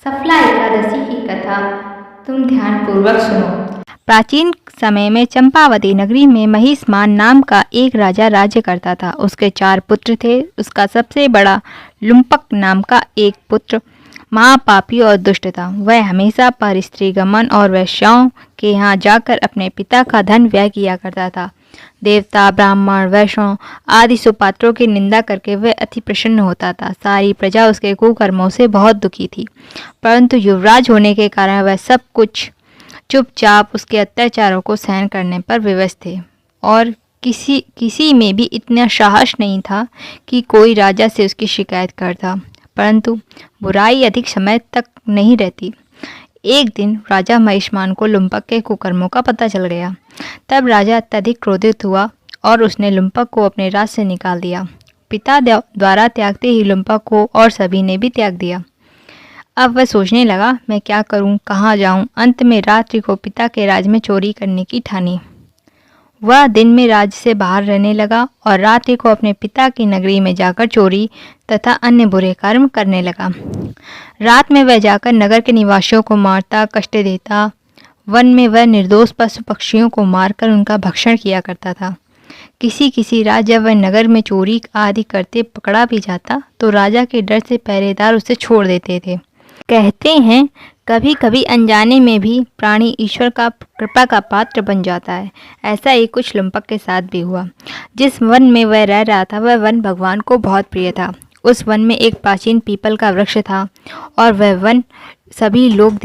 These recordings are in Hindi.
सफला एकादशी की कथा तुम ध्यानपूर्वक सुनो। प्राचीन समय में चंपावती नगरी में महिष्मान नाम का एक राजा राज्य करता था। उसके 4 पुत्र थे। उसका सबसे बड़ा लुम्पक नाम का एक पुत्र महापापी और दुष्ट था। वह हमेशा पर स्त्री गमन और वेश्याओं के यहाँ जाकर अपने पिता का धन व्यय किया करता था। देवता, ब्राह्मण, वैष्णव आदि सुपात्रों की निंदा करके वह अति प्रसन्न होता था। सारी प्रजा उसके कुकर्मों से बहुत दुखी थी, परंतु युवराज होने के कारण वह सब कुछ चुपचाप उसके अत्याचारों को सहन करने पर विवश थे और किसी में भी इतना साहस नहीं था कि कोई राजा से उसकी शिकायत करता। परंतु बुराई अधिक समय तक नहीं रहती। एक दिन राजा महिष्मान को लुम्पक के कुकर्मों का पता चल गया। तब राजा अत्यधिक क्रोधित हुआ और उसने लुम्पक को अपने राज से निकाल दिया। पिता द्वारा त्यागते ही लुम्पक को और सभी ने भी त्याग दिया। अब वह सोचने लगा, मैं क्या करूं, कहाँ जाऊं। अंत में रात्रि को पिता के राज में चोरी करने की ठानी। वह दिन में राज्य से बाहर रहने लगा और रात्रि को अपने पिता की नगरी में जाकर चोरी तथा अन्य बुरे कर्म करने लगा। रात में वह जाकर नगर के निवासियों को मारता, कष्ट देता। वन में वह निर्दोष पशु पक्षियों को मारकर उनका भक्षण किया करता था। किसी रात जब वह नगर में चोरी आदि करते पकड़ा भी जाता तो राजा के डर से पहरेदार उसे छोड़ देते थे। कहते हैं कभी कभी अनजाने में भी प्राणी ईश्वर का कृपा का पात्र बन जाता है। ऐसा ही कुछ लुम्पक के साथ भी हुआ। जिस वन में वह रह रहा था वह वन भगवान को बहुत प्रिय था। उस वन में एक प्राचीन पीपल का वृक्ष था और वह वन सभी लोग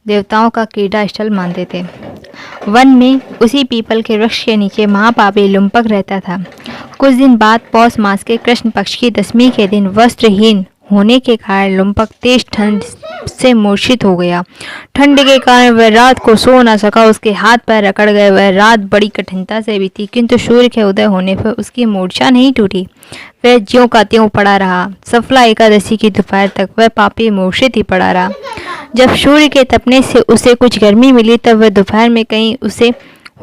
देवताओं का क्रीड़ा स्थल मानते थे। वन में उसी पीपल के वृक्ष के नीचे महापापी लुम्पक रहता था। कुछ दिन बाद पौष मास के कृष्ण पक्ष की 10वीं के दिन वस्त्रहीन होने के कारण लुम्पक तेज ठंड से मूर्छित हो गया। ठंड के कारण वह रात को सो न सका। उसके हाथ पैर अकड़ गए। वह रात बड़ी कठिनता से बीती, किंतु सूर्य के उदय होने पर उसकी मूर्छा नहीं टूटी। वह ज्यों का त्यों पड़ा रहा। सफला एकादशी की दोपहर तक वह पापी मूर्छित ही पड़ा रहा। जब सूर्य के तपने से उसे कुछ गर्मी मिली तब वह दोपहर में कहीं उसे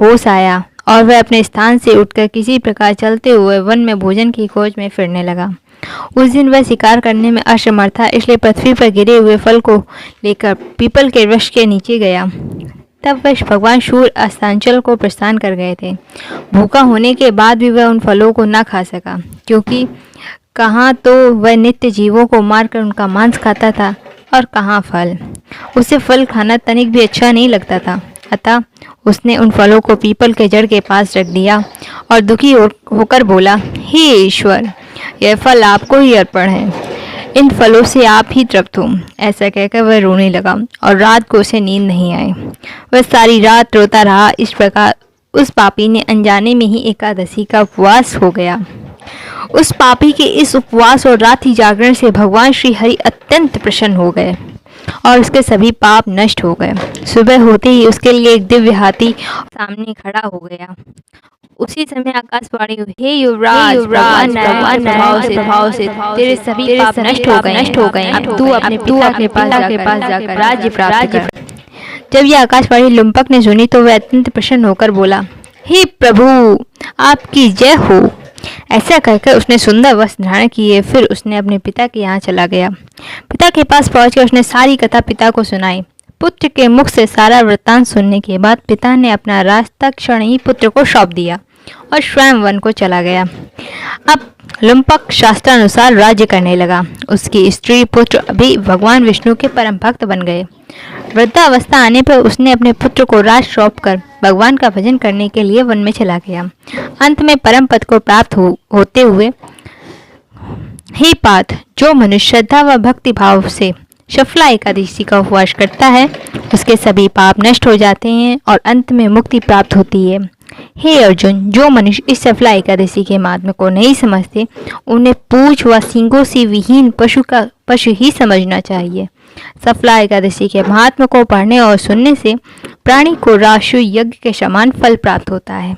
होश आया और वह अपने स्थान से उठकर किसी प्रकार चलते हुए वन में भोजन की खोज में फिरने लगा। उस दिन वह शिकार करने में असमर्थ था, इसलिए पृथ्वी पर गिरे हुए फल को लेकर पीपल के वृक्ष के नीचे गया। तब वह भगवान सूर्य अस्तांचल को प्रस्थान कर गए थे। भूखा होने के बाद भी वह उन फलों को न खा सका, क्योंकि कहाँ तो वह नित्य जीवों को मारकर उनका मांस खाता था और कहाँ फल। उसे फल खाना तनिक भी अच्छा नहीं लगता था। अतः उसने उन फलों को पीपल के जड़ के पास रख दिया और दुखी होकर बोला, हे ईश्वर, यह फल आपको ही अर्पण है। इन फलों से आप ही तृप्त हो। ऐसा कहकर वह रोने लगा और रात को उसे नींद नहीं आई। वह सारी रात रोता रहा। इस प्रकार उस पापी ने अनजाने में ही एकादशी का उपवास हो गया। उस पापी के इस उपवास और रात्रि जागरण से भगवान श्री हरि अत्यंत प्रसन्न हो गए और उसके सभी पाप नष्ट हो गए। सुबह होते ही उसके लिए एक दिव्य हाथी सामने खड़ा हो गया। उसी समय आकाशवाणी हुई, हे युवराज, प्रभाव से तेरे सभी पाप नष्ट हो गए। अब तू अपने पिता के पास जाकर राज्य प्राप्त कर। जब यह आकाशवाणी लुम्पक ने सुनी तो वह अत्यंत प्रसन्न होकर बोला, हे प्रभु, आपकी जय हो। ऐसा कहकर उसने सुंदर वस्त्र धारण किए। फिर उसने अपने पिता के यहाँ चला गया। पिता के पास पहुंचकर उसने सारी कथा पिता को सुनाई। पुत्र के मुख से सारा वृत्तांत सुनने के बाद पिता ने अपना रास्ता क्षण ही पुत्र को सौंप दिया और स्वयं वन को चला गया। अब लुम्पक शास्त्रानुसार राज्य करने लगा। उसकी स्त्री पुत्र भी भगवान विष्णु के परम भक्त बन गए। वृद्धावस्था आने पर उसने अपने पुत्र को राज सौंपकर भगवान का भजन करने के लिए वन में चला गया। अंत में परम पद को प्राप्त होते हुए, हे पार्थ, जो मनुष्य श्रद्धा व भक्ति भाव से सफला एकादशी का उपवास करता है उसके सभी पाप नष्ट हो जाते हैं और अंत में मुक्ति प्राप्त होती है। हे अर्जुन, जो मनुष्य इस सफला एकादशी के महात्म्य को नहीं समझते उन्हें पूंछ व सींगों से विहीन पशु ही समझना चाहिए। सफला एकादशी के महात्म्य को पढ़ने और सुनने से प्राणी को राष्ट्रीय यज्ञ के समान फल प्राप्त होता है।